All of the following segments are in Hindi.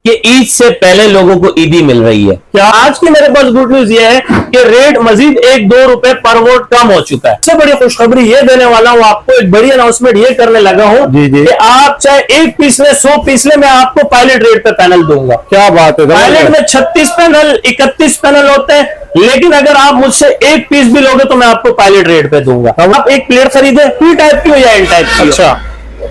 कि ईद से पहले लोगों को ईदी मिल रही है। क्या आज की मेरे पास गुड न्यूज ये है कि रेट मजीद 1-2 रुपए पर वोट कम हो चुका है। सबसे बड़ी खुशखबरी ये देने वाला हूं आपको, एक बड़ी अनाउंसमेंट ये करने लगा हूं कि आप चाहे 1 पीस ले 100 पीस ले, मैं आपको पायलट रेट पे पैनल दूंगा। क्या बात है। पायलट में 36 पैनल 31 पैनल होते हैं, लेकिन अगर आप मुझसे 1 पीस भी लोगे तो मैं आपको पायलट रेट पे दूंगा। आप एक प्लेट खरीदे पी टाइप की हो या एन टाइप की। अच्छा,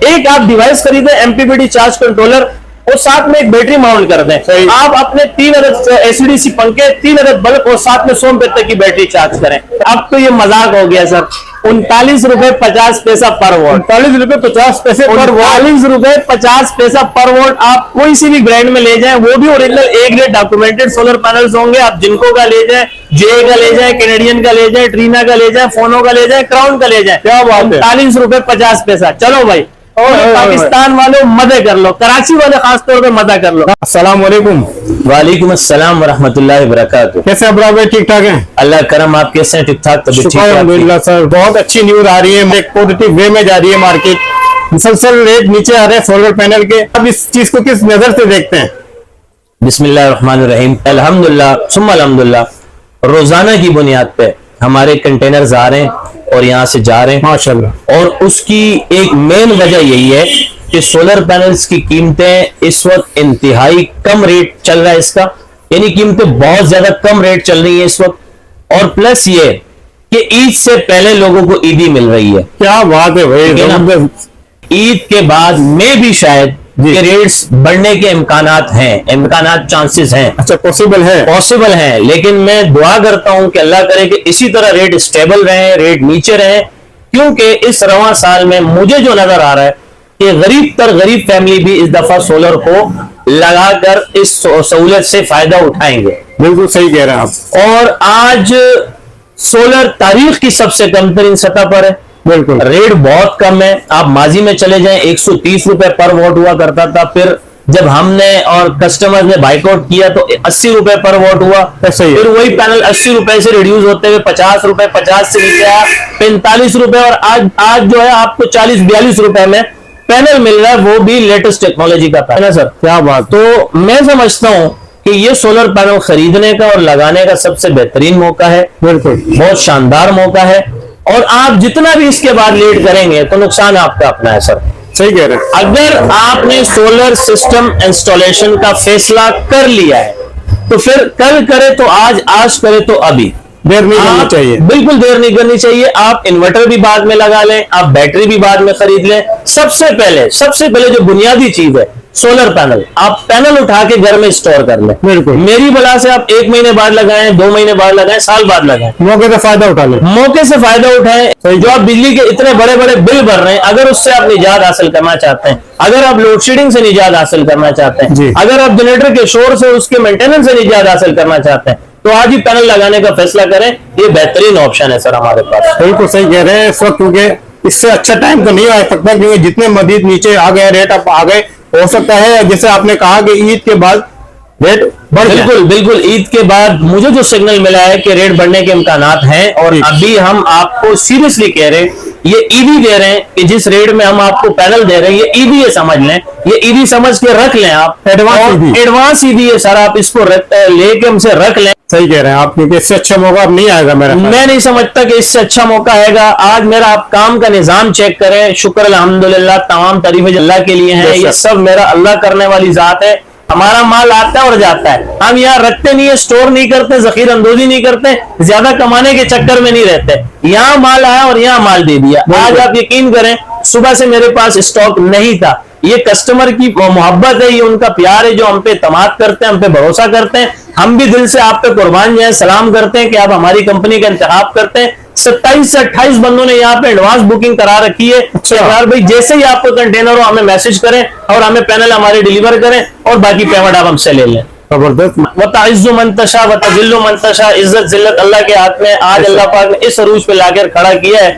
एक आप डिवाइस खरीदे एमपीपीटी चार्ज कंट्रोलर और साथ में एक बैटरी माउंट कर दें। आप अपने 3 अदद एसीडीसी पंखे, 3 अदद बल्ब और साथ में 100 तक की बैटरी चार्ज करें। अब तो ये मजाक हो गया सर। 39 रुपए 50 पैसा पर वोट। 39 रुपए 50 पैसे पर वोट। 39 रुपए 50 पैसा पर वोट। आप कोई सी भी ब्रांड में ले जाएं, वो भी original A grade documented solar panels होंगे। आप जिनको का ले जाएं, जे का ले जाएं, कैनेडियन का ले जाएं, ट्रीना का ले जाएं, फोनो का ले जाएं, क्राउन का ले जाएं। क्या बात है। 39 रुपए 50 पैसा। चलो भाई, पाकिस्तान वालों मजे कर लो, कराची वाले खासतौर पे मजा कर लो। अस्सलाम वालेकुम। वालेकुम अस्सलाम वरहमतुल्लाहि वबरकातुहू। कैसे आप भाई? ठीक ठाक हैं? अल्लाह करम, आप कैसे हैं? ठीक ठाक? अल्हम्दुलिल्लाह सर, बहुत अच्छी न्यूज आ रही है, एक पॉजिटिव वे में जा रही है मार्केट। मुसलसल रेट नीचे आ रहे हैं सोलर पैनल के। अब इस चीज को किस नजर से देखते हैं? बिस्मिल्लाहिर्रहमानिर्रहीम, अल्हम्दुलिल्लाह सुम्मा अल्हम्दुलिल्लाह। रोजाना की बुनियाद पे हमारे कंटेनर्स आ रहे हैं और यहाँ से जा रहे हैं माशाल्लाह। और उसकी एक मेन वजह यही है कि सोलर पैनल्स की कीमतें इस वक्त इंतहाई कम रेट चल रहा है इसका, यानी कीमतें बहुत ज्यादा कम रेट चल रही है इस वक्त। और प्लस ये कि ईद से पहले लोगों को ईदी मिल रही है। क्या बात है भाई। ईद के बाद में भी शायद कि रेट्स बढ़ने के इम्कानात चांसेस हैं। अच्छा, पॉसिबल है। लेकिन मैं दुआ करता हूं कि अल्लाह करे कि इसी तरह रेट स्टेबल रहे, रेट नीचे रहे, क्योंकि इस रवां साल में मुझे जो नजर आ रहा है कि गरीब फैमिली भी इस दफा सोलर को लगाकर इस सहूलत से फायदा उठाएंगे। बिल्कुल सही कह रहे हैं आप। और आज सोलर तारीख की सबसे कम तरीन सतह पर है। बिल्कुल, रेट बहुत कम है। आप माजी में चले जाएं, 130 रुपए पर वोट हुआ करता था, फिर जब हमने और कस्टमर ने बाइकआउट किया तो 80 रुपए पर वोट हुआ। फिर वही पैनल 80 रुपए से रिड्यूस होते हुए 50 रुपए, 50 से नीचे आया 45 रुपए, और आज जो है आपको 40-42 रुपए में पैनल मिल रहा है, वो भी लेटेस्ट टेक्नोलॉजी का पैनल। सर क्या बात। तो मैं समझता हूं कि ये सोलर पैनल खरीदने का और लगाने का सबसे बेहतरीन मौका है। बिल्कुल, बहुत शानदार मौका है। और आप जितना भी इसके बाद लेट करेंगे तो नुकसान आपका अपना है। सर सही कह रहे हैं। अगर आपने सोलर सिस्टम इंस्टॉलेशन का फैसला कर लिया है तो फिर कल करे तो आज करे तो अभी। देर नहीं करनी चाहिए। बिल्कुल देर नहीं करनी चाहिए। आप इन्वर्टर भी बाद में लगा लें, आप बैटरी भी बाद में खरीद लें। सबसे पहले जो बुनियादी चीज है सोलर पैनल, आप पैनल उठा के घर में स्टोर कर लें। बिल्कुल, मेरी बला से आप 1 महीने बाद लगाएं, 2 महीने बाद लगाएं, साल बाद लगाएं, मौके से फायदा उठा लें। मौके से फायदा उठाएं। जो आप बिजली के इतने बड़े बड़े बिल भर रहे हैं, अगर उससे आप निजात हासिल करना चाहते हैं, अगर आप लोड शेडिंग से निजात हासिल करना चाहते हैं, अगर आप जनरेटर के शोर से उसके मेंटेनेंस से निजात हासिल करना चाहते हैं, तो आज ही पैनल लगाने का फैसला करें। ये बेहतरीन ऑप्शन है सर हमारे पास। बिल्कुल सही कह रहे हैं इस वक्त, क्योंकि इससे अच्छा टाइम तो नहीं आ सकता, क्योंकि जितने मजीद नीचे आ गए रेट अब आ गए, हो सकता है जैसे आपने कहा कि ईद के बाद रेट बढ़ जाए। बिल्कुल ईद के बाद मुझे जो सिग्नल मिला है कि रेट बढ़ने के इम्कानात हैं, और अभी हम आपको सीरियसली कह रहे हैं, ये ईदी दे रहे हैं कि जिस रेट में हम आपको पैनल दे रहे हैं, ये ईदी है, समझ लें, ये ईदी समझ के रख लें आप। एडवांस ईदी है सर, आप इसको लेके हमसे रख लें। सही कह रहे हैं आप, क्योंकि इससे अच्छा मौका अब नहीं आएगा। मैं नहीं समझता कि इससे अच्छा मौका आएगा। आज मेरा आप काम का निजाम चेक करें, शुक्र अल्हम्दुलिल्लाह, तमाम तारीफें अल्लाह के लिए हैं। ये सब मेरा अल्लाह करने वाली जात है। हमारा माल आता है और जाता है, हम यहाँ रखते नहीं है, स्टोर नहीं करते, जखीर अंदोजी नहीं करते, ज्यादा कमाने के चक्कर में नहीं रहते। यहाँ माल आया और यहाँ माल दे दिया। आज आप यकीन करें, सुबह से मेरे पास स्टॉक नहीं था। ये कस्टमर की मोहब्बत है, ये उनका प्यार है, जो हम पे एतमाद करते हैं, हम पे भरोसा करते हैं। हम भी दिल से आप पे कुर्बान जाए, सलाम करते हैं कि आप हमारी कंपनी का इंतखाब करते हैं। 27 से 28 बंदों ने यहाँ पे एडवांस बुकिंग करा रखी है। यार भाई, जैसे ही आपको कंटेनर हो हमें मैसेज करें और हमें पैनल हमारे डिलीवर करें, और बाकी पेमेंट आप हमसे ले लें। जबरदस्त। वतइज़्ज़ु मन तशा वतज़िल्लु मन तशा, इज्जत जिल्लत अल्लाह के हाथ में। आज अल्लाह पाक ने इस अरूज पे लाकर खड़ा किया है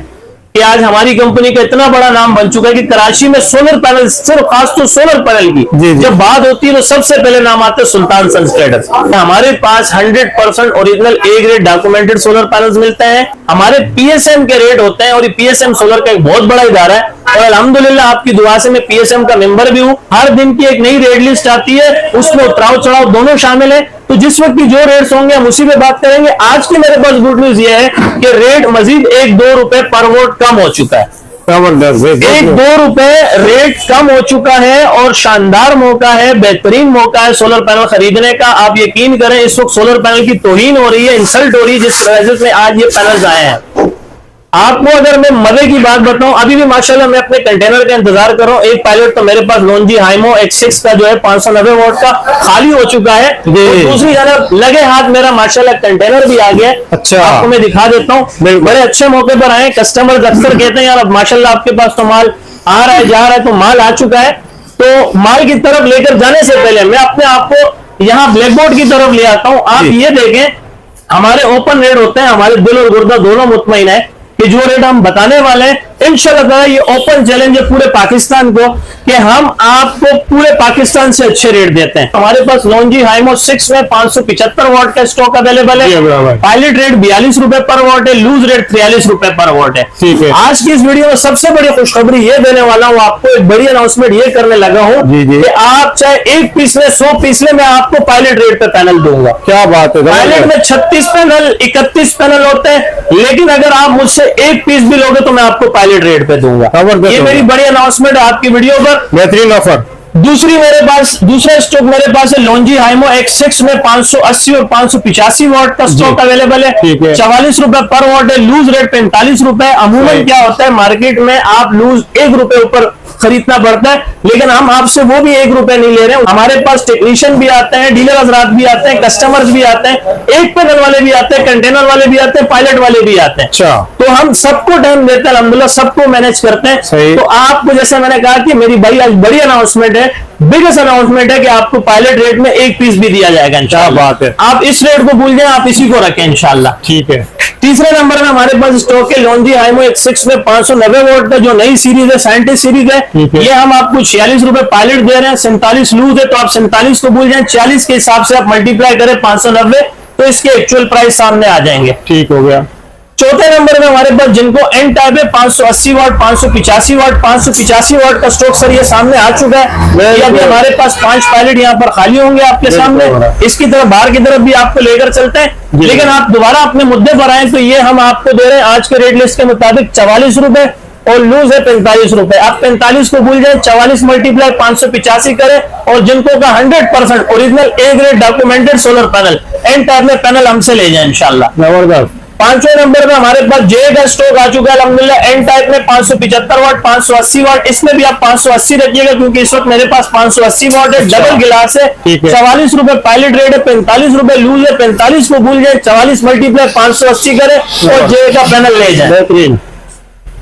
कि आज हमारी कंपनी का इतना बड़ा नाम बन चुका है कि कराची में सोलर पैनल, सिर्फ खास तो सोलर पैनल की जब बात होती है तो सबसे पहले नाम आता है सुल्तान सन्स ट्रेडर्स। हमारे पास 100% original A grade documented solar panels मिलते हैं। हमारे पीएसएम के रेट होते हैं और ये पीएसएम सोलर का एक बहुत बड़ा इदारा है और अल्हम्दुलिल्लाह आपकी दुआ से मैं पीएसएम का मेंबर भी हूँ। हर दिन की एक नई रेट लिस्ट आती है, उसमें उतराव चढ़ाव दोनों शामिल है। तो जिस वक्त की जो रेट्स होंगे हम उसी पे बात करेंगे। आज की मेरे पास गुड न्यूज ये है कि रेट मजीद 1-2 रुपए पर वोट कम हो चुका है। 1-2 रुपए रेट कम हो चुका है और शानदार मौका है, बेहतरीन मौका है सोलर पैनल खरीदने का। आप यकीन करें इस वक्त सोलर पैनल की तौहीन हो रही है, इंसल्ट हो रही है जिस वजह से आज ये पैनल्स आए हैं। आपको अगर मैं मजे की बात बताऊं, अभी भी माशाल्लाह मैं अपने कंटेनर का इंतजार कर रहा हूं। एक पायलट तो मेरे पास लोनजी हाइमो X6 का जो है 590 वोट का खाली हो चुका है। दूसरी तरफ लगे हाथ मेरा माशाल्लाह कंटेनर भी आ गया। अच्छा, आपको मैं दिखा देता हूँ। बड़े अच्छे मौके पर आए। कस्टमर अक्सर कहते हैं यार अब माशाल्लाह आपके पास तो माल आ रहा है जा रहा है, तो माल आ चुका है। तो माल की तरफ लेकर जाने से पहले मैं अपने आप को यहाँ ब्लैक बोर्ड की तरफ ले आता हूँ। आप ये देखें हमारे ओपन रेट होते हैं, हमारे दिल और गुर्दा दोनों मुतमईन है कि जो रेट हम बताने वाले हैं इंशाल्लाह ताला ये ओपन चैलेंज है पूरे पाकिस्तान को कि हम आपको पूरे पाकिस्तान से अच्छे रेट देते हैं। हमारे पास लोनजी हाइमो 6 में 575 वॉट का स्टॉक अवेलेबल है। पायलट रेट 42 रुपए पर वॉट है, लूज रेट 43 रुपए पर वॉट है। आज की इस वीडियो में सबसे बड़ी खुशखबरी ये देने वाला हूँ आपको, एक बड़ी अनाउंसमेंट ये करने लगा हूँ कि आप चाहे 1 पीस ले 100 पीस ले, मैं आपको पायलट रेट पे पैनल दूंगा। क्या बात है। पायलट में 36 पैनल 31 पैनल होते हैं, लेकिन अगर आप मुझसे 1 पीस भी लोगे तो मैं आपको पायलट रेट पे दूंगा। ये मेरी बड़ी अनाउंसमेंट है आपकी वीडियो पर, बेहतरीन ऑफर। दूसरा स्टॉक मेरे पास है लोनजी हाइमो X6 में 580 और 585 वॉट का स्टॉक अवेलेबल है। 44 रुपए पर वॉट है, लूज रेट 45 रुपए। अमूमन क्या होता है मार्केट में आप लूज 1 रुपए ऊपर खरीदना पड़ता है, लेकिन हम आपसे वो भी 1 रुपए नहीं ले रहे हैं। हमारे पास टेक्नीशियन भी आते हैं, डीलर हजरात भी आते हैं, कस्टमर्स भी आते हैं, एक पैनल वाले भी आते हैं, कंटेनर वाले भी आते हैं, पायलट वाले भी आते हैं। अच्छा, तो हम सबको टाइम देते हैं, अल्हम्दुलिल्लाह सबको मैनेज करते हैं। तो आपको जैसे मैंने कहा कि मेरी भाई आज बड़ी अनाउंसमेंट है, बिगेस्ट अनाउंसमेंट है कि आपको पायलट रेट में 1 पीस भी दिया जाएगा इंशाल्लाह। बात है, आप इस रेट को भूल जाए, आप इसी को रखें इंशाल्लाह। ठीक है। तीसरे नंबर में हमारे पास स्टॉक है लोनजी हाइमो X6 में 590 वोट का जो नई सीरीज है, साइंटिस्ट सीरीज है। ये हम आपको 46 रुपए पायलट दे रहे हैं, 47 लूज है, तो आप 47 को भूल जाए, 40 के हिसाब से आप मल्टीप्लाई करें 590 तो इसके एक्चुअल प्राइस सामने आ जाएंगे। ठीक हो गया। चौथे नंबर में हमारे पास जिनको एन टाइप है 580 वाट 585 वाट 585 वाट का स्टॉक सर ये सामने आ चुका है। ये अभी हमारे पास 5 पायलट यहाँ पर खाली होंगे आपके सामने। इसकी तरफ बाहर की तरफ भी आपको लेकर चलते हैं, लेकिन आप दोबारा अपने मुद्दे पर आए तो ये हम आपको दे रहे हैं आज के रेट लिस्ट के मुताबिक 44 रुपए और लूज है 45 रुपए। आप 45 को भूल जाए, 44 मल्टीप्लाई 585 करें और जिनको का 100% original A grade documented solar panel N type में पैनल हमसे ले जाए इंशाल्लाह। जबरदस्त। 5वें नंबर में हमारे पास जे का स्टॉक आ चुका है अल्हम्दुलिल्लाह एन टाइप में 575 वाट 580 वाट। इसमें भी आप 580 रखिएगा क्योंकि इस वक्त मेरे पास 580 वाट है, डबल गिलास है। 44 रुपए पायलट रेट है, 45 रुपए लूज है। 45 को भूल जाए, 44 मल्टीप्लाई 580 करे और जे का पैनल ले जाए। बेहतरीन।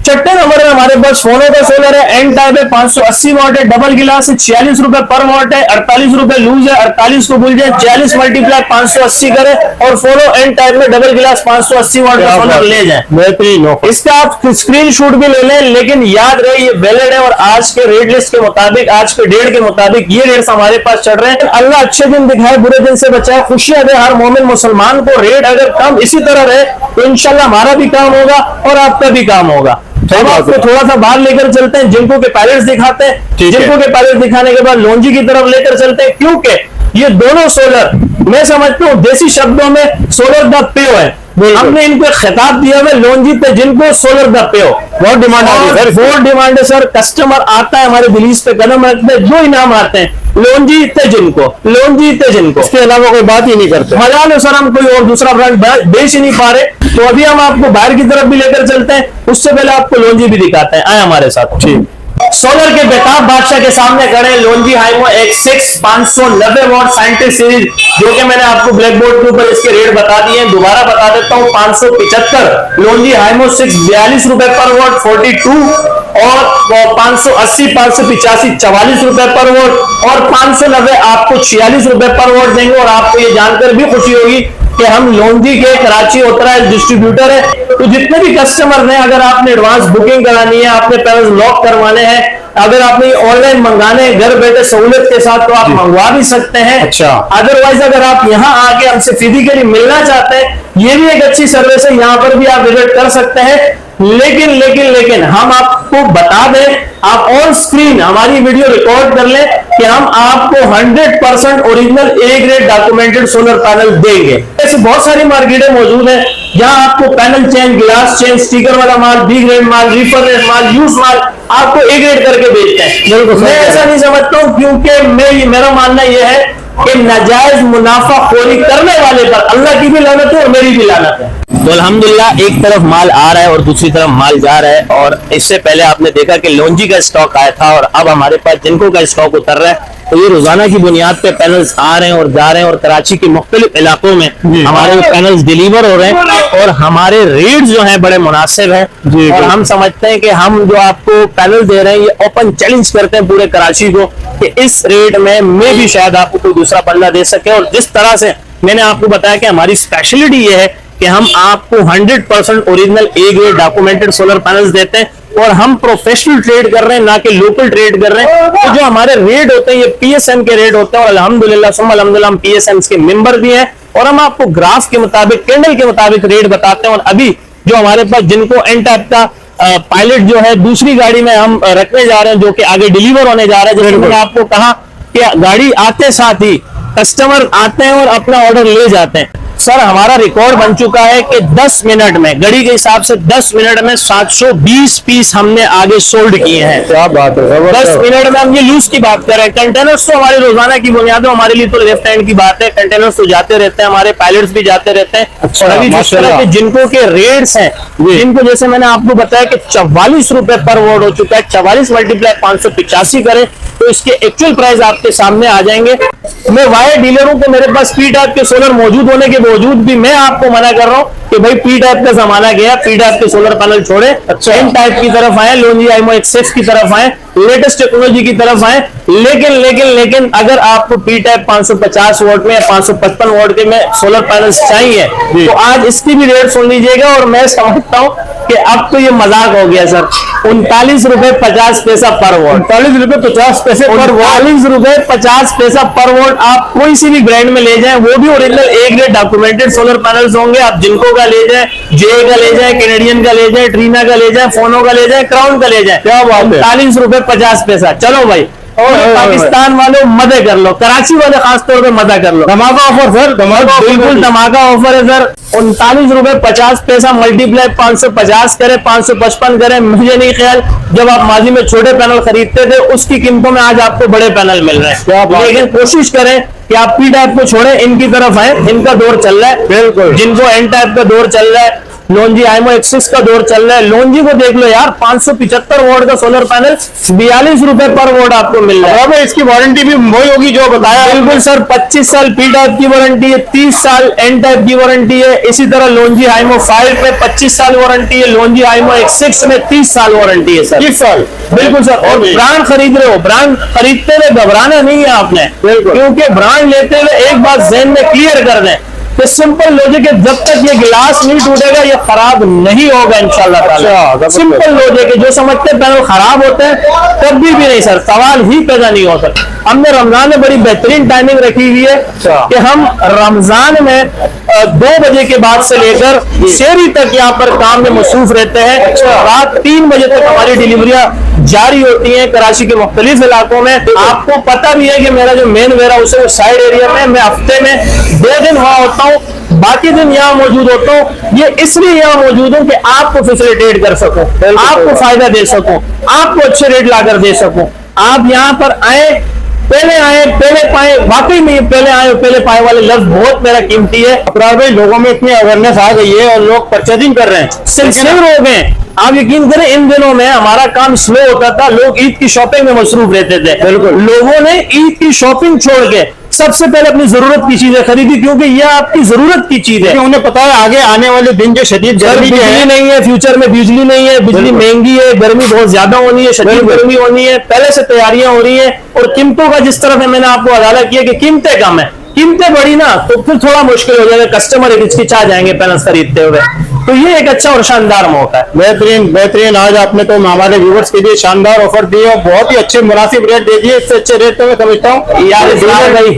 छठे नंबर में हमारे पास फोनो का सोलर है, एन टाइप है, 580 वाट है, डबल गिलास है, 46 रुपए पर वाट है, 48 रुपए लूज है। 48 को भूल जाए, 40 मल्टीप्लाई 580 करे और फोनो एन टाइप में डबल गिलास 580 वाट का सोलर ले जाए। बेहतरीन। इसका आप स्क्रीन शॉट भी ले लें, लेकिन याद रहे ये वैलिड है और आज के रेट लिस्ट के मुताबिक, आज के डेट के मुताबिक ये रेट्स हमारे पास चल रहे हैं। अल्लाह अच्छे दिन दिखाए, बुरे दिन से बचाए, खुशियां दे हर मोमिन मुसलमान को। रेट अगर कम इसी तरह रहे तो इंशाल्लाह हमारा भी काम होगा और आपका भी काम होगा। हम आपको थोड़ा सा बाहर लेकर चलते हैं, जिनको के पैलेट्स दिखाते हैं, जिनको के पैलेट्स दिखाने के बाद लोनजी की तरफ लेकर चलते हैं, क्योंकि ये दोनों सोलर मैं समझता हूँ देसी शब्दों में सोलर द पेओ है। हमने इनको खिताब दिया है लोनजी पे, जिनको सोलर द पेओ बहुत डिमांड है, बहुत डिमांड है सर। कस्टमर आता है हमारे दिलीज पे कदम रखते हैं, जो इनाम आते हैं लोनजी ते जिनको, लोनजी ते जिनको, इसके अलावा कोई बात ही नहीं करते। मजा लो सर, हम कोई और दूसरा ब्रांड बेच ही नहीं पा रहे। तो अभी हम आपको बाहर की तरफ भी लेकर चलते हैं, उससे पहले आपको लोनजी भी दिखाते हैं। आए हमारे साथ। ठीक। सोलर के बेताब बादशाह के सामने खड़े लोनजी हाइमो X6 590 वॉट साइंटिस्ट सीरीज, जो कि मैंने आपको ब्लैक बोर्ड के ऊपर इसके रेट बता दिए हैं। दोबारा बता देता हूं, 575 लोनजी हाइमो 6 42 रुपए पर वॉट 42 और 580 585 44 रुपए पर वॉट और 590 आपको 46 रुपए पर वॉट देंगे। और आपको ये जानकर भी खुशी होगी कि हम लोंजी के कराची ऑथराइज्ड डिस्ट्रीब्यूटर है, तो जितने भी कस्टमर हैं, अगर आपने एडवांस बुकिंग करानी है, आपने पैनल्स लॉक करवाने हैं, अगर आपने ऑनलाइन मंगाने हैं घर बैठे सहूलियत के साथ, तो आप मंगवा भी सकते हैं। अच्छा। अदरवाइज अगर आप यहाँ आके हमसे फिजिकली मिलना चाहते हैं, ये भी एक अच्छी सर्विस है, यहाँ पर भी आप विजिट कर सकते हैं। लेकिन लेकिन लेकिन हम आपको बता दें, आप ऑन स्क्रीन हमारी वीडियो रिकॉर्ड कर लें कि हम आपको 100% original A grade documented solar panel देंगे। ऐसी बहुत सारी मार्केटें मौजूद हैं जहां आपको panel change, glass change, sticker वाला माल, बी ग्रेड माल, रिफर्बिश्ड माल, यूज माल आपको ए ग्रेड करके बेचते हैं। मैं ऐसा नहीं समझता हूं, क्योंकि मेरा मानना यह है कि नाजायज मुनाफाखोरी करने वाले पर अल्लाह की भी लानत है और मेरी भी लानत है। तो अल्हम्दुलिल्लाह एक तरफ माल आ रहा है और दूसरी तरफ माल जा रहा है, और इससे पहले आपने देखा कि लोंजी का स्टॉक आया था और अब हमारे पास जिनको का स्टॉक उतर रहा है। तो ये रोजाना की बुनियाद पे पैनल्स आ रहे हैं और जा रहे हैं, और कराची के मुख्तलिफ इलाकों में हमारे पैनल्स डिलीवर हो रहे हैं, और हमारे रेट जो हैं बड़े मुनासिब हैं। और हम समझते हैं कि हम जो आपको पैनल दे रहे हैं, ये ओपन चैलेंज करते हैं पूरे कराची को कि इस रेट में भी शायद आपको कोई दूसरा बंदा दे सके। और जिस तरह से मैंने आपको बताया कि हमारी स्पेशलिटी ये है कि हम आपको 100% original A grade documented solar panels देते हैं, और हम प्रोफेशनल ट्रेड कर रहे हैं, ना कि लोकल ट्रेड कर रहे हैं। तो जो हमारे रेट होते हैं ये पीएसएम के रेट होते हैं, और अल्हम्दुलिल्लाह सुम्मा अल्हम्दुलिल्लाह हम पीएसएम के मेंबर भी हैं, और हम आपको ग्राफ के मुताबिक, कैंडल के मुताबिक रेट बताते हैं। और अभी जो हमारे पास जिनको एन टाइप का पायलट जो है दूसरी गाड़ी में हम रखने जा रहे हैं, जो कि आगे डिलीवर होने जा रहा है, जैसे मैंने आपको कहा कि गाड़ी आते साथ ही कस्टमर आते हैं और अपना ऑर्डर ले जाते हैं। सर हमारा रिकॉर्ड बन चुका है कि 10 मिनट में, घड़ी के हिसाब से 10 मिनट में 720 पीस हमने आगे सोल्ड किए हैं। क्या बात है, 10 मिनट में हम ये लूज की बात कर रहे हैं। कंटेनर्स तो हमारी रोजाना की बुनियाद है, हमारे लिए तो लेफ्ट हैंड की बात है, कंटेनर्स तो जाते रहते हैं, हमारे पायलट्स भी जाते रहते हैं। अच्छा, और अभी जिस तरह के जिनको के रेट्स हैं, जिनको जैसे मैंने आपको बताया कि 44 रुपए पर वोट हो चुका है, 44 मल्टीप्लाई 585 करें तो इसके एक्चुअल प्राइस आपके सामने आ जाएंगे। मैं वायर डीलर हूं, तो मेरे पास पी टाइप के सोलर मौजूद होने के बावजूद भी मैं आपको मना कर रहा हूं कि भाई पी टाइप का जमाना गया, पी टाइप के सोलर पैनल छोड़े, एन टाइप की तरफ आए, लोंजी आईमो एक्स की तरफ आए, लेटेस्ट टेक्नोलॉजी की तरफ आए। लेकिन लेकिन लेकिन अगर आपको पी टाइप 550 वोट में या 555 वोट के में सोलर पैनल्स चाहिए, तो आज इसकी भी रेट सुन लीजिएगा। और मैं समझता हूं कि अब तो ये मजाक हो गया सर, 39 रुपए 50 पैसा पर वोट, 39 रुपए 50 पैसे पर वोट, 39 रुपए 50 पैसा पर वोट। आप कोई सी भी ब्रांड में ले जाएं, वो भी original A grade documented solar panels होंगे। आप जिनको का ले जाएं, जे का ले जाएं, कैनेडियन का ले जाएं, ट्रीना का ले जाएं, फोनो का ले जाएं, क्राउन का ले जाएं, क्या बात है, 39 रुपए 50 पैसा। चलो भाई, पाकिस्तान वालों मदद कर लो, कराची वाले खासतौर पे मदद कर लो। धमाका ऑफर सर, धमाका, बिल्कुल धमाका ऑफर है सर। 39 रुपए 50 पैसा मल्टीप्लाई 550 करें, 555 करें। मुझे नहीं ख्याल जब आप माजी में छोटे पैनल खरीदते थे उसकी कीमतों में आज आपको बड़े पैनल मिल रहे हैं। लेकिन कोशिश करें कि आप पी टाइप को छोड़े, इनकी तरफ आए, इनका दौर चल रहा है। बिल्कुल, जिनको एन टाइप का दौर चल रहा है, लोंजी आईमो एक्सिस का दौर चल रहा है। लोंजी को देख लो यार, 575 वोट का सोलर पैनल 42 रुपए पर वोट आपको मिल रहा है। इसकी वारंटी भी वही होगी जो बताया। बिल्कुल सर, 25 साल पी टाइप की वारंटी है, 30 साल एन टाइप की वारंटी है। इसी तरह लोंजी आईमो 5 में 25 साल वारंटी है, लोंजी आईमो एक्स में 30 साल वारंटी है सर। 30 साल, बिल्कुल सर। और ब्रांड खरीद रहे हो, ब्रांड खरीदते हुए घबराना नहीं है आपने, क्योंकि ब्रांड लेते हुए एक बात ज़हन में क्लियर कर दें कि सिंपल लॉजिक है, जब तक ये गिलास नहीं टूटेगा ये खराब नहीं होगा इंशाल्लाह ताला। सिंपल लॉजिक है, जो समझते हैं पैनल खराब होते हैं कभी भी नहीं सर, सवाल ही पैदा नहीं हो सकता। हमने रमजान में बड़ी बेहतरीन टाइमिंग रखी हुई है कि हम रमजान में 2 बजे के बाद से लेकर शहरी तक यहाँ पर काम में मसरूफ रहते हैं। रात 3 बजे तक हमारी डिलीवरियां जारी होती हैं कराची के मुख्तलिफ इलाकों में। आपको पता भी है कि मेरा जो मेन वेयर हाउस है वो साइड एरिया में, मैं हफ्ते में 2 दिन वहां होता हूँ, बाकी दिन यहाँ मौजूद होता हूँ। ये इसलिए यहाँ मौजूद हूँ कि आपको फैसिलिटेट कर सकूं, आपको फायदा दे सकूं, आपको अच्छे रेट लाकर दे सकूं। आप यहाँ पर आए, पहले पाए, वाकई में ये पहले आए पहले पाए वाले लफ्ज बहुत मेरा कीमती है। अपराध भाई, लोगों में इतनी अवेयरनेस आ गई है और लोग परचेजिंग कर रहे हैं, सिलसिले हो गए। आप यकीन करें, इन दिनों में हमारा काम स्लो होता था, लोग ईद की शॉपिंग में मसरूफ रहते थे। बिल्कुल, लोगों ने ईद की शॉपिंग छोड़ के सबसे पहले अपनी जरूरत की चीजें खरीदी, क्योंकि यह आपकी जरूरत की चीज है। उन्हें पता है आगे आने वाले दिन जो शदीद गर्मी बिजली नहीं है, फ्यूचर में बिजली नहीं है, बिजली महंगी है, गर्मी बहुत ज्यादा होनी है, शदीद गर्मी होनी है, पहले से तैयारियां हो रही है। और कीमतों का जिस तरफ है, मैंने आपको हवाला किया कि कीमतें कम है, कीमतें बढ़ी ना तो फिर थोड़ा मुश्किल हो जाएगा, कस्टमर हिचकिचा जाएंगे पैनल खरीदते हुए। तो ये एक अच्छा और शानदार मौका है। बेहतरीन बेहतरीन। आज आपने तो हमारे व्यूवर्स के लिए शानदार ऑफर दी और बहुत ही अच्छे मुनासिब रेट दे दिए। इससे अच्छे रेट तो मैं समझता हूँ यार भाई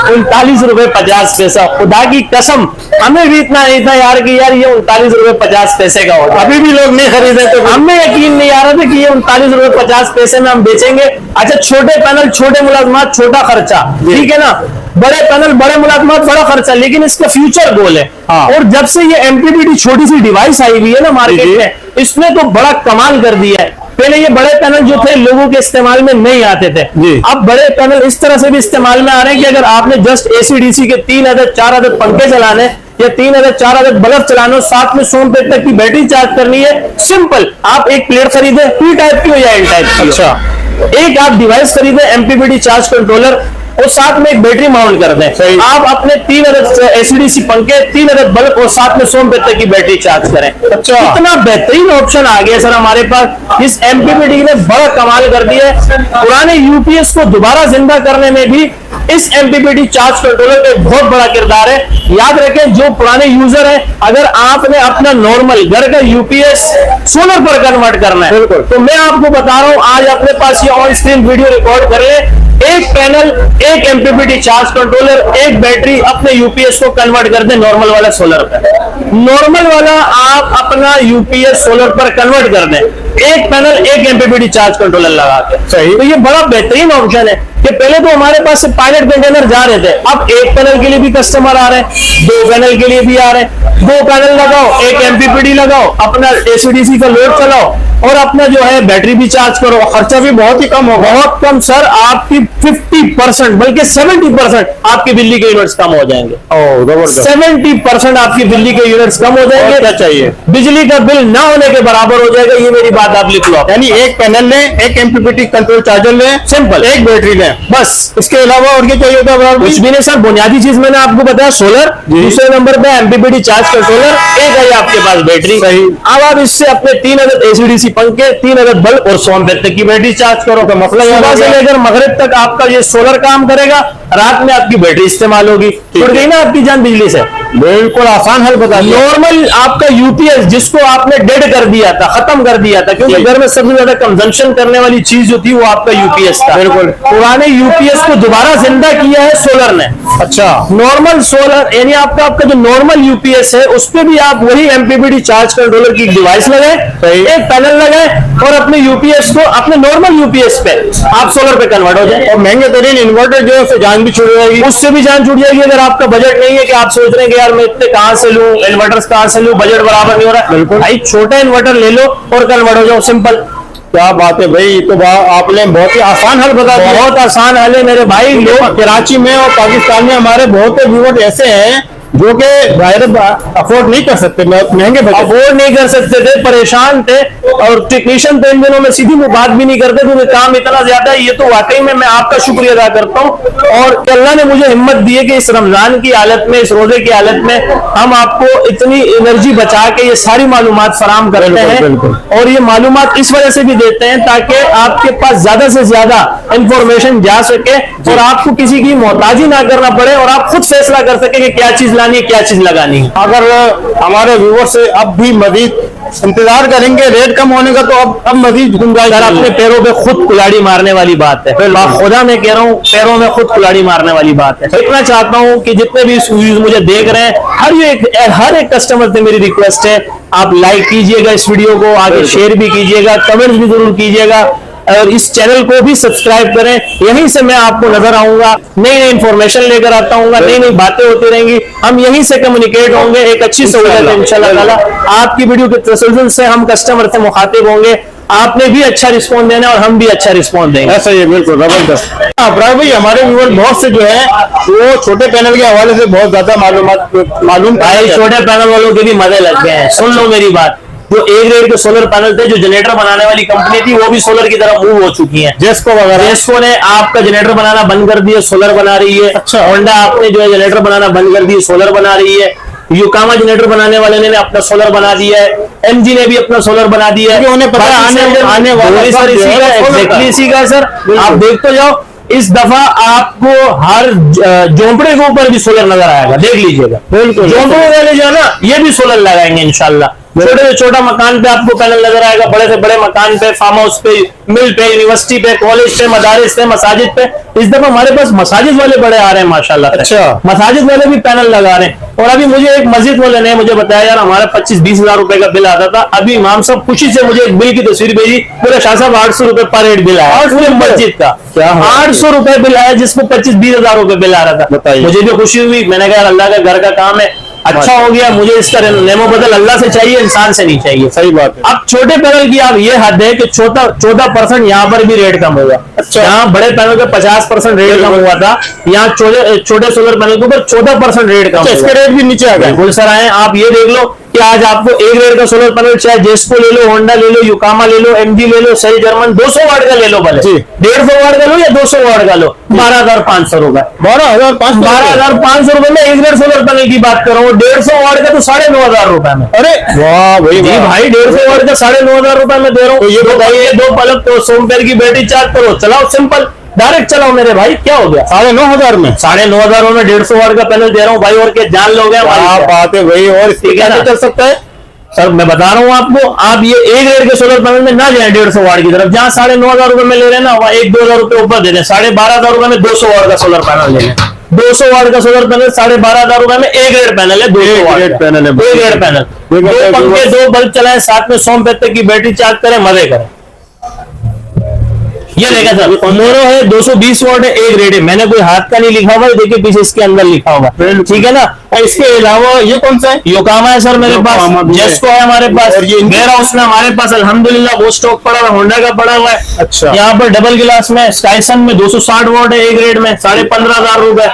39.50 खुदा की कसम, हमें भी इतना नहीं था यार कि यार ये 39.50 का होगा। अभी भी लोग नहीं खरीदे तो हमें यकीन नहीं आ रहा था कि ये 39.50 में हम बेचेंगे। अच्छा, छोटे पैनल, छोटे मुलाजमात, छोटा खर्चा, ठीक है ना। बड़े पैनल, बड़े मुलाजमात, बड़ा खर्चा, लेकिन इसका फ्यूचर गोल है। हाँ। और जब से ये एमपीपीटी छोटी सी डिवाइस आई हुई है ना मार्केट में, इसने तो बड़ा कमाल कर दिया है। पहले ये बड़े पैनल जो थे लोगों के इस्तेमाल में नहीं आते थे, अब बड़े पैनल इस तरह से भी इस्तेमाल में आ रहे हैं कि अगर आपने जस्ट एसी-डीसी के 3 अदद 4 अदद पंखे चलाने या 3 अदद 4 अदद बल्ब चलाने, साथ में 100 रुपए तक की बैटरी चार्ज करनी है, सिंपल आप एक प्लेट खरीदे, पी टाइप की हो या एल टाइप की। अच्छा, एक आप डिवाइस खरीदे एमपीपीटी चार्ज कंट्रोलर और साथ में एक बैटरी माउंट कर दें, आप अपने 3 अदद एसीडीसी पंखे, 3 अदद बल्ब और साथ में 100 रुपए तक की बैटरी चार्ज करें। अच्छा, इतना बेहतरीन ऑप्शन आ गया सर हमारे पास। इस एमपीपीटी ने बड़ा कमाल कर दिया है। पुराने यूपीएस को दोबारा जिंदा करने में भी इस एमपीपीटी चार्ज कंट्रोलर का बहुत बड़ा किरदार है। याद रखें, जो पुराने यूजर है, अगर आपने अपना नॉर्मल घर का यूपीएस सोलर पर कन्वर्ट करना है तो मैं आपको बता रहा हूं, आज अपने पास ये ऑन स्क्रीन वीडियो रिकॉर्ड कर ले, एक पैनल, एक एमपीपीटी चार्ज कंट्रोलर, एक बैटरी, अपने यूपीएस को कन्वर्ट कर दे नॉर्मल वाला सोलर पर। नॉर्मल वाला आप अपना यूपीएस सोलर पर कन्वर्ट कर दें, एक पैनल, एक एमपीपीटी चार्ज कंट्रोलर लगा के। सही। तो ये बड़ा बेहतरीन ऑप्शन है कि पहले तो हमारे पास से पायलट कंटेनर जा रहे थे, अब एक पैनल के लिए भी कस्टमर आ रहे हैं, 2 पैनल के लिए भी आ रहे हैं। 2 पैनल लगाओ, एक एमपीपीटी लगाओ, अपना एसीडीसी का लोड चलाओ और अपना जो है बैटरी भी चार्ज करो, खर्चा भी बहुत ही कम हो, बहुत कम सर। आपकी 50% बल्कि 70% आपकी बिजली के यूनिट्स कम हो जाएंगे। 70% आपकी बिजली के यूनिट्स कम हो जाएंगे। क्या चाहिए, बिजली का बिल ना होने के बराबर हो जाएगा। ये मेरी बात आप लिख लो। यानी एक पैनल लें, एक एमपीपीटी कंट्रोल चार्जर लें, सिंपल, एक बैटरी लें, बस। इसके अलावा और क्या चाहिए होता है? कुछ भी नहीं सर, बुनियादी चीज मैंने आपको बताया सोलर, दूसरे नंबर पे एमपीपीटी चार्ज कंट्रोलर, एक है आपके पास बैटरी। सही। अब आप इससे अपने 3 अदद एसीडीसी पंखे, 3 अदद बल्ब और 100 रुपए तक की बैटरी चार्ज करो। तो मतलब सुबह से लेकर मगरिब तक आपका ये सोलर काम करेगा, रात में आपकी बैटरी इस्तेमाल होगी। छुट गई ना आपकी जान बिजली से। बिल्कुल आसान हल बता दिया। नॉर्मल आपका यूपीएस जिसको आपने डेड कर दिया था, खत्म कर दिया था, क्योंकि घर में सबसे ज्यादा कंजम्पशन करने वाली चीज जो थी वो आपका यूपीएस था। बिल्कुल। पुराने यूपीएस को दोबारा जिंदा किया है सोलर ने। अच्छा, नॉर्मल सोलर यानी आपका जो नॉर्मल यूपीएस है उस पे भी आप वही एमपीपीटी चार्ज कंट्रोलर की डिवाइस लगाए, एक पैनल लगाए और अपने यूपीएस को अपने नॉर्मल यूपीएस पे आप सोलर पे कन्वर्ट हो जाए। और महंगे तरीन इन्वर्टर जो है उससे जान भी छूट जाएगी, उससे भी जान छूट जाएगी। अगर आपका बजट नहीं है कि आप सोच रहे हैं कि यार मैं इतने कहां से लूं, इन्वर्टर्स कहां से लूं, बजट बराबर नहीं हो रहा, बिल्कुल भाई छोटा इन्वर्टर ले लो और कन्वर्ट हो जाओ, सिंपल। क्या बात है भाई, तो आपने बहुत ही आसान हल बता दिया। बहुत आसान हल है मेरे भाई। लोग कराची में और पाकिस्तान में हमारे बहुत से व्यूअर ऐसे हैं जो कि अफोर्ड नहीं कर सकते, महंगे अफोर्ड नहीं कर सकते थे, परेशान थे और टेक्नीशियन तो इन दिनों में सीधी में बात भी नहीं करते क्योंकि काम इतना ज्यादा है। ये तो वाकई में मैं आपका शुक्रिया अदा करता हूँ और कि अल्लाह ने मुझे हिम्मत दी है कि इस रमजान की हालत में, इस रोजे की हालत में हम आपको इतनी एनर्जी बचा के ये सारी मालूमात फराम करते हैं। और ये मालूमात इस वजह से भी देते हैं ताकि आपके पास ज्यादा से ज्यादा इंफॉर्मेशन जा सके और आपको किसी की मोहताजी ना करना पड़े और आप खुद फैसला कर सके कि क्या चीज लानी है, क्या चीज लगानी है। अगर हमारे व्यूअर से अब भी मजीद इंतजार करेंगे रेट कम होने का तो अब मजीद गुंजाइश। अपने पैरों पे खुद कुल्हाड़ी मारने वाली बात है, खुदा मैं कह रहा हूँ, पैरों में खुद कुल्हाड़ी मारने वाली बात है। इतना चाहता हूँ कि जितने भी मुझे देख रहे हैं हर एक कस्टमर से मेरी रिक्वेस्ट है, आप लाइक कीजिएगा इस वीडियो को, आगे शेयर भी कीजिएगा, कमेंट भी जरूर कीजिएगा और इस चैनल को भी सब्सक्राइब करें। यहीं से मैं आपको नजर आऊंगा, नई नई इंफॉर्मेशन लेकर आता हूँ, नई नई बातें होती रहेंगी, हम यहीं से कम्युनिकेट होंगे। एक अच्छी सहूलियत है इंशाल्लाह ताला। आपकी वीडियो के तसल्सल से हम कस्टमर से मुखातिब होंगे, आपने भी अच्छा रिस्पॉन्स देना और हम भी अच्छा रिस्पॉन्स देंगे। ऐसा ही है, बिल्कुल जबरदस्त। अब्रार भाई, हमारे व्यूअर बहुत से जो है वो छोटे पैनल के हवाले से बहुत ज्यादा मालूम भाई छोटे पैनल वालों के भी मजे लग गए हैं। सुन लो मेरी बात, जो ए ग्रेड के सोलर पैनल थे, जो जनरेटर बनाने वाली कंपनी थी वो भी सोलर की तरफ मूव हो चुकी है। जेस्को वगैरह, जेस्को ने आपका जनरेटर बनाना बंद कर दिया, सोलर बना रही है। अच्छा, होंडा आपने जो है जनरेटर बनाना बंद कर दिया, सोलर बना रही है। योकोहामा जनरेटर बनाने वाले ने अपना सोलर बना दिया है, एमजी ने भी अपना सोलर बना दिया है। उन्हें पता आने वाला एग्जैक्टली इसी का सर, आप देख तो जाओ इस दफा आपको हर झोंपड़े के ऊपर भी सोलर नजर आएगा, देख लीजिएगा। बिल्कुल। झोंपड़े वाले जो है ना, ये भी सोलर लगाएंगे इंशाल्लाह। छोटे से छोटा मकान पे आपको पैनल नजर आएगा, बड़े से बड़े मकान पे, फार्म हाउस पे, मिल पे, यूनिवर्सिटी पे, कॉलेज पे, मदारिस पे, मसाजिद पे। इस दफा हमारे पास मसाजिद वाले बड़े आ रहे हैं माशाल्लाह से। अच्छा। मसाजिद वाले भी पैनल लगा रहे हैं। और अभी मुझे एक मस्जिद वाले ने मुझे बताया, यार हमारा 25-20 हजार रुपए का बिल आता था, अभी इमाम साहब खुशी से मुझे एक बिल की तस्वीर भेजी, बोले शाह साहब 800 रुपए पर हेड बिल आया पूरे मस्जिद का। क्या 800 रुपए बिल आया, जिसको 25-20 हजार रुपए बिल आ रहा था। बताइए। मुझे भी खुशी हुई, मैंने कहा अल्लाह का घर का काम है, अच्छा हो गया। मुझे इसका नेमो बदल अल्लाह से चाहिए, इंसान से नहीं चाहिए। सही बात है। अब छोटे पैनल की आप ये हद है कि 14% यहाँ पर भी रेट कम होगा। अच्छा। यहाँ बड़े पैनल के 50% रेट कम हुआ था, यहाँ छोटे सोलर पैनल के ऊपर 14% रेट कम। इसके रेट भी नीचे आ गए। बिल्कुल सर आए, आप ये देख लो कि आज आपको एक रेट का सोलर पैनल, चाहे जेस्को ले लो, होंडा ले लो, युकामा ले लो, एमजी ले लो, सही जर्मन 200 वाट का ले लो, भले 150 वाट का लो या 200 वाट का लो, 12,500 रुपए। 12,500 रुपए में एक रेट सोलर पैनल की बात कर रहा हूँ। 150 वाट का तो 9,500 रुपए में। अरे वाह भाई जी भाई, 150 वाट का 9,500 रुपए में दे रहा हूँ। तो ये बताइए, 2 पलक तो सोमपेर की बैटरी चार्ज करो, चलाओ सिंपल, डायरेक्ट चलाओ मेरे भाई, क्या हो गया? 9,500 में 9,500 में 150 वाट का पैनल दे रहा हूँ भाई। और क्या जान लोगे क्या बात है भाई। और ठीक है ना? चल सकता है सर मैं बता रहा हूँ आपको, आप ये एक रेट के सोलर पैनल में ना जाए 150 वाट की तरफ। जहाँ 9,500 रुपए में ले रहे हैं ना, वहाँ 1-2 हजार रुपए ऊपर दे दें, 12,500 रुपए में 200 वाट का सोलर पैनल ले लें। 200 वाट का सोलर पैनल 12,500 रुपए में एक रेट पैनल है, 200 वाट रेट पैनल है। एक रेट पैनल, 2 पंखे, 2 बल्ब चलाएं, साथ में 100 रुपए की बैटरी चार्ज करें, मजे करें। ये देखा सर, मोरो है 220 वाट है, एक रेट है। मैंने कोई हाथ का नहीं लिखा हुआ है, देखिए पीछे इसके अंदर लिखा होगा, ठीक है ना। और इसके अलावा ये कौन सा है? योकामा है सर मेरे पास, जेस्को है हमारे पास, और ये वेयर हाउस में हमारे पास अल्हम्दुलिल्लाह वो स्टॉक पड़ा हुआ है, होंडा का पड़ा हुआ है। अच्छा। यहाँ पर डबल गिलास में स्काइसन में 260 वाट है, एक रेट में 15,500 रुपए।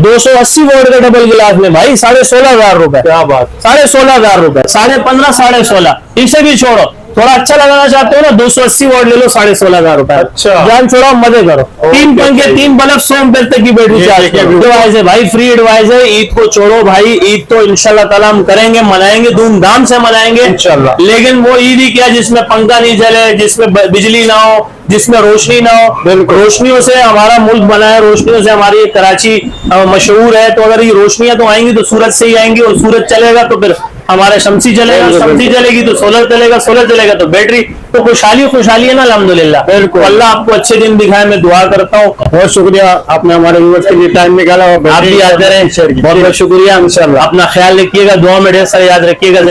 280 वाट का डबल गिलास में भाई 16,500 रुपए। क्या बात। 16,500 रुपए, 15,500, 16,500। इसे भी छोड़ो, थोड़ा अच्छा लगाना चाहते हो ना, 280 वाट ले लो, 16,500 रुपए। अच्छा। जान छोड़ो, मजे करो। 3 पंखे, 3 बल्ब, 100 रुपए तक की बैटरी चार्ज। एडवाइस है भाई, फ्री एडवाइस है। ईद को छोड़ो भाई, ईद तो इंशाल्लाह ताला हम करेंगे, मनाएंगे, धूमधाम से मनाएंगे इंशाल्लाह। लेकिन वो ईद ही क्या जिसमें पंखा नहीं चले, जिसमें बिजली ना हो, जिसमें रोशनी ना हो। रोशनियों से हमारा मुल्क बना है, रोशनियों से हमारी कराची मशहूर है। तो अगर ये रोशनियां तो आएंगी तो सूरज से ही आएंगी, और सूरज चलेगा तो फिर हमारा शमसी चलेगा, शमसी चलेगी तो सोलर चलेगा, सोलर चलेगा तो बैटरी। तो खुशहाली है ना, अल्हम्दुलिल्लाह। बिल्कुल, अल्लाह आपको अच्छे दिन दिखाए, मैं दुआ करता हूँ। बहुत शुक्रिया, आपने हमारे व्यूअर्स के लिए टाइम निकाला। आप भी याद करें, बहुत बहुत शुक्रिया। इंशाल्लाह अपना ख्याल रखिएगा, दुआ में ढेर सारे याद रखिएगा।